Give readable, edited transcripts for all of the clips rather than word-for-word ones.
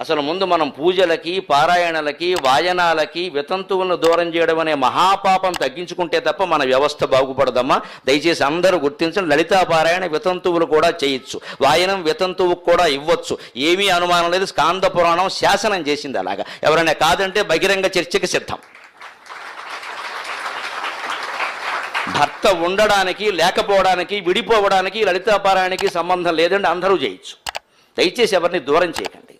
అసలు ముందు మనం పూజలకి, పారాయణలకి, వాయనాలకి వితంతువులను దూరం చేయడం అనే మహాపాపం తగ్గించుకుంటే తప్ప మన వ్యవస్థ బాగుపడదమ్మా. దయచేసి అందరూ గుర్తించండి. లలితా పారాయణ వితంతువులు కూడా చేయొచ్చు, వాయనం వితంతువుకు కూడా ఇవ్వచ్చు, ఏమీ అనుమానం లేదు. స్కాంద పురాణం శాసనం చేసింది అలాగా. ఎవరైనా కాదంటే బహిరంగ చర్చకి సిద్ధం. భర్త ఉండడానికి, లేకపోవడానికి, విడిపోవడానికి లలితా పారాయణకి సంబంధం లేదండి, అందరూ చేయొచ్చు. దయచేసి ఎవరిని దూరం చేయకండి.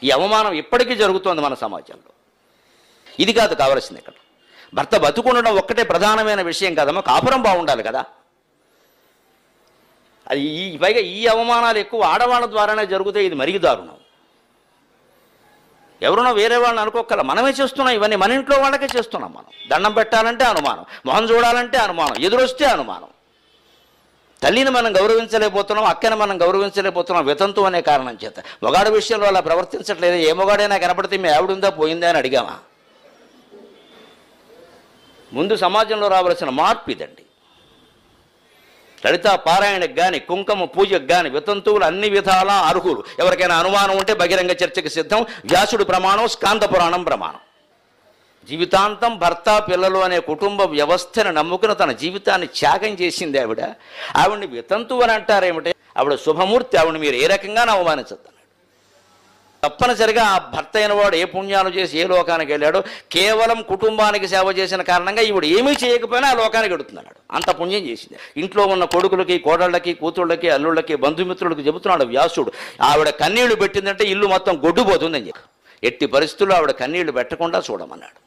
ఈ అవమానం ఇప్పటికీ జరుగుతోంది మన సమాజంలో. ఇది కాదు కావలసింది. ఇక్కడ భర్త బతుకుండడం ఒక్కటే ప్రధానమైన విషయం కాదమ్మా, కాపురం బాగుండాలి కదా. అది పైగా ఈ అవమానాలు ఎక్కువ ఆడవాళ్ళ ద్వారానే జరుగుతాయి. ఇది మరీ దారుణం. ఎవరునో వేరే వాళ్ళని అనుకోగల, మనమే చేస్తున్నాం ఇవన్నీ. మన ఇంట్లో వాళ్ళకే చేస్తున్నాం. మనం దండం పెట్టాలంటే అనుమానం, మొహం చూడాలంటే అనుమానం, ఎదురొస్తే అనుమానం. తల్లిని మనం గౌరవించలేకపోతున్నాం, అక్కని మనం గౌరవించలేకపోతున్నాం వితంతు అనే కారణం చేత. మొగాడు విషయంలో అలా ప్రవర్తించట్లేదు. ఏ మొగాడైనా కనపడితే మీ ఆవిడుందా పోయిందా అని అడిగామా? ముందు సమాజంలో రావాల్సిన మార్పు ఇదండి. లలితా పారాయణకు కానీ, కుంకుమ పూజకు కానీ వితంతువులు అన్ని విధాలా అర్హులు. ఎవరికైనా అనుమానం ఉంటే బహిరంగ చర్చకి సిద్ధం. వ్యాసుడు ప్రమాణం, స్కాంద పురాణం ప్రమాణం. జీవితాంతం భర్త, పిల్లలు అనే కుటుంబ వ్యవస్థను నమ్ముకుని తన జీవితాన్ని త్యాగం చేసింది ఆవిడ. ఆవిడ్ని వితంతువు అని అంటారేమిటి? ఆవిడ శుభమూర్తి. ఆవిడని మీరు ఏ రకంగా అవమానించద్దు. తప్పనిసరిగా ఆ భర్త అయిన వాడు ఏ పుణ్యాలు చేసి ఏ లోకానికి వెళ్ళాడో, కేవలం కుటుంబానికి సేవ చేసిన కారణంగా ఈవిడ ఏమీ చేయకపోయినా ఆ లోకానికి వెడుతున్నాడు. అంత పుణ్యం చేసింది. ఇంట్లో ఉన్న కొడుకులకి, కోడళ్ళకి, కూతుళ్ళకి, అల్లుళ్ళకి, బంధుమిత్రులకి చెబుతున్నాడు వ్యాసుడు. ఆవిడ కన్నీళ్లు పెట్టిందంటే ఇల్లు మొత్తం గొడ్డుపోతుందని చెప్పి ఎట్టి పరిస్థితుల్లో ఆవిడ కన్నీళ్లు పెట్టకుండా చూడమన్నాడు.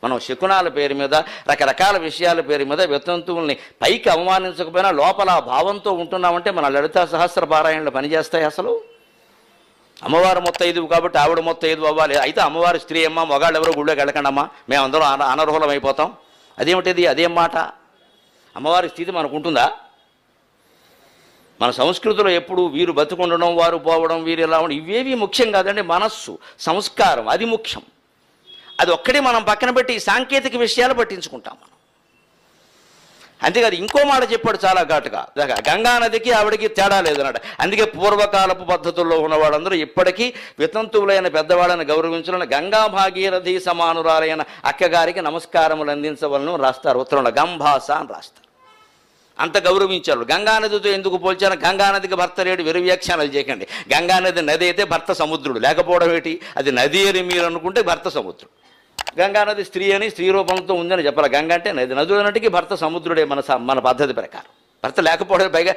మనం శకునాల పేరు మీద, రకరకాల విషయాల పేరు మీద వితంతువుల్ని పైకి అవమానించకపోయినా లోపల భావంతో ఉంటున్నామంటే మన లలితా సహస్ర పారాయణలు పనిచేస్తాయి. అసలు అమ్మవారు మొత్తైదువు కాబట్టి ఆవిడ మొత్తైదువు అవ్వాలి. అయితే అమ్మవారి స్త్రీ అమ్మ, మగాళ్ళు ఎవరో గుళ్ళోకి వెళ్ళకండమ్మా, మేమందరం అనర్హులం అయిపోతాం. అదేమిటిది? అదేం మాట? అమ్మవారి స్థితి మనకు ఉంటుందా? మన సంస్కృతిలో ఎప్పుడు వీరు బతుకుండడం, వారు పోవడం, వీరు ఎలా ఉండడం ఇవేవి ముఖ్యం కాదండి. మనస్సు, సంస్కారం అది ముఖ్యం. అది ఒక్కడే మనం పక్కన పెట్టి ఈ సాంకేతిక విషయాలు పట్టించుకుంటాం మనం. అంతేకాదు ఇంకో మాట చెప్పాడు చాలా ఘాటుగా, గంగానదికి ఆవిడికి తేడా లేదన్నాడు. అందుకే పూర్వకాలపు పద్ధతుల్లో ఉన్నవాళ్ళందరూ ఇప్పటికీ వితంతువులైన పెద్దవాళ్ళని గౌరవించాలని గంగా భాగీరథి సమానురాలైన అక్కగారికి నమస్కారములు అందించవలను రాస్తారు. ఉత్తరంలో గంభాస అని రాస్తారు. అంత గౌరవించారు. గంగానదితో ఎందుకు పోల్చాను? గంగానదికి భర్త లేడు, వెరు వ్యాఖ్యానాలు చేయకండి. గంగానది నది అయితే భర్త సముద్రుడు, లేకపోవడం ఏంటి? అది నది అని మీరు అనుకుంటే భర్త సముద్రుడు. గంగానది స్త్రీ అని, స్త్రీ రూపంతో ఉందని చెప్పాలి. గంగ అంటే నది. నదులన్నిటికీ భర్త సముద్రుడే మన పద్ధతి ప్రకారం. భర్త లేకపోవడం, పైగా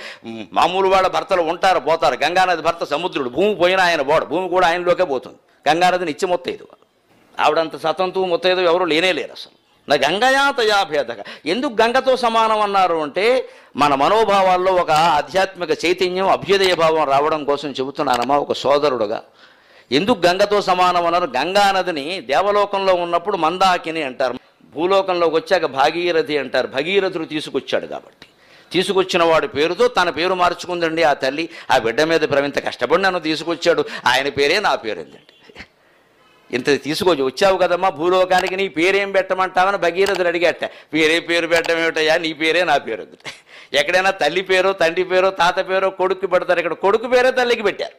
మామూలు వాళ్ళ భర్తలు ఉంటారు, పోతారు. గంగానది భర్త సముద్రుడు. భూమి పోయినా ఆయన పోడు, భూమి కూడా ఆయనలోకే పోతుంది. గంగానది నిత్య మొత్తైదు. ఆవిడంత సతంతు మొత్తైదు ఎవరు లేనే లేరు అసలు. నా గంగయాతయా భేదక. ఎందుకు గంగతో సమానం అన్నారు అంటే మన మనోభావాల్లో ఒక ఆధ్యాత్మిక చైతన్యం, అభ్యుదయ భావం రావడం కోసం చెబుతున్నానమ్మా ఒక సోదరుడుగా. ఎందుకు గంగతో సమానం అన్నారు? గంగానదిని దేవలోకంలో ఉన్నప్పుడు మందాకిని అంటారు, భూలోకంలోకి వచ్చాక భాగీరథి అంటారు. భగీరథుడు తీసుకొచ్చాడు కాబట్టి, తీసుకొచ్చిన వాడి పేరుతో తన పేరు మార్చుకుందండి ఆ తల్లి. ఆ బిడ్డ మీద ప్రవింత కష్టపడి నన్ను తీసుకొచ్చాడు, ఆయన పేరే నా పేరు ఏంటండి. ఇంత తీసుకొచ్చి వచ్చావు కదమ్మా భూలోకానికి, నీ పేరేం పెట్టమంటావని భగీరథుడు అడిగట. వేరే పేరు పెట్టడం ఏమిటయ్యా, నీ పేరే నా పేరు. ఎక్కడైనా తల్లి పేరో, తండ్రి పేరో, తాత పేరో కొడుకు పెడతారు. ఇక్కడ కొడుకు పేరే తల్లికి పెట్టారు.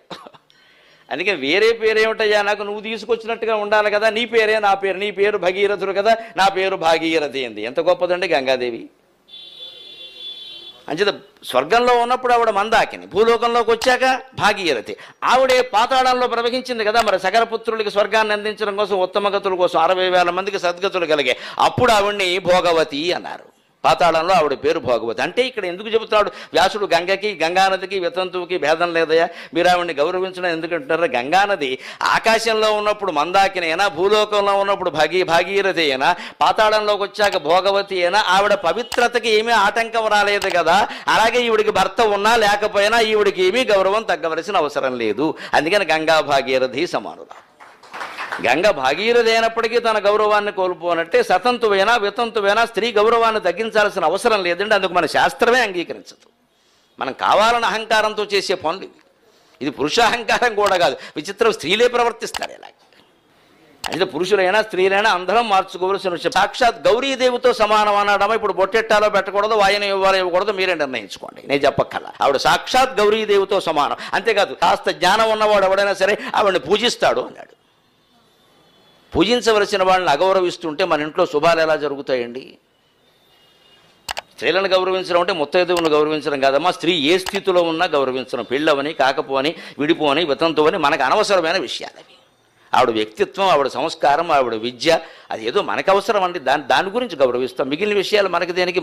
అందుకే వేరే పేరు ఏమిటయ్యా, నాకు నువ్వు తీసుకొచ్చినట్టుగా ఉండాలి కదా, నీ పేరే నా పేరు. నీ పేరు భగీరథుడు కదా, నా పేరు భాగీరథి అంది. ఎంత గొప్పదండి గంగాదేవి. అంచేత స్వర్గంలో ఉన్నప్పుడు ఆవిడ మందాకిని, భూలోకంలోకి వచ్చాక భాగీరథి. ఆవిడే పాతాళంలో ప్రవహించింది కదా. మరి సకల పుత్రులకి స్వర్గాన్ని అందించడం కోసం, ఉత్తమ గతుల కోసం 60,000 మందికి సద్గతులు కలిగే అప్పుడు ఆవిడ్ని భోగవతి అన్నారు. పాతాళంలో ఆవిడ పేరు భోగవతి. అంటే ఇక్కడ ఎందుకు చెబుతాడు వ్యాసుడు గంగకి, గంగానదికి, వితంతువుకి భేదం లేదయా, మీరు ఆవిడ్ని గౌరవించడం ఎందుకంటారు? గంగానది ఆకాశంలో ఉన్నప్పుడు మందాకిని అయినా, భూలోకంలో ఉన్నప్పుడు భాగీరథి అయినా, పాతాళంలోకి వచ్చాక భోగవతి అయినా ఆవిడ పవిత్రతకి ఏమీ ఆటంకం రాలేదు కదా. అలాగే ఈవిడికి భర్త ఉన్నా లేకపోయినా ఈవిడికి ఏమీ గౌరవం తగ్గవలసిన అవసరం లేదు. అందుకని గంగా భాగీరథి సమానురా. గంగ భాగీరథి అయినప్పటికీ తన గౌరవాన్ని కోల్పోనట్టే సతంతువైనా వితంతువైనా స్త్రీ గౌరవాన్ని తగ్గించాల్సిన అవసరం లేదండి. అందుకు మన శాస్త్రమే అంగీకరించదు. మనం కావాలని అహంకారంతో చేసే పనులు ఇది పురుషాహంకారం కూడా కాదు. విచిత్రం, స్త్రీలే ప్రవర్తిస్తారు ఇలా. అంటే పురుషులైనా స్త్రీలైనా అందరం మార్చుకోవాల్సిన విషయం. సాక్షాత్ గౌరీదేవితో సమానం అనడమా? ఇప్పుడు బొట్టెట్టాలో పెట్టకూడదు, వాయన ఇవ్వకూడదు, మీరే నిర్ణయించుకోండి, నేను చెప్పక్కల. ఆవిడ సాక్షాత్ గౌరీదేవితో సమానం. అంతేకాదు, కాస్త జ్ఞానం ఉన్నవాడు ఎవడైనా సరే ఆవిడని పూజిస్తాడు అన్నాడు. పూజించవలసిన వాళ్ళని అగౌరవిస్తుంటే మన ఇంట్లో శుభాలు ఎలా జరుగుతాయండి? స్త్రీలను గౌరవించడం అంటే ముత్తైదువులను గౌరవించడం కాదమ్మా. స్త్రీ ఏ స్థితిలో ఉన్నా గౌరవించడం. పెళ్ళవని, కాకపోని, విడిపోని, వితంతువని మనకు అనవసరమైన విషయాలు. ఆవిడ వ్యక్తిత్వం, ఆవిడ సంస్కారం, ఆవిడ విద్య, అది ఏదో మనకు అవసరం అండి. దాని గురించి గౌరవిస్తాం. మిగిలిన విషయాలు మనకి దేనికి?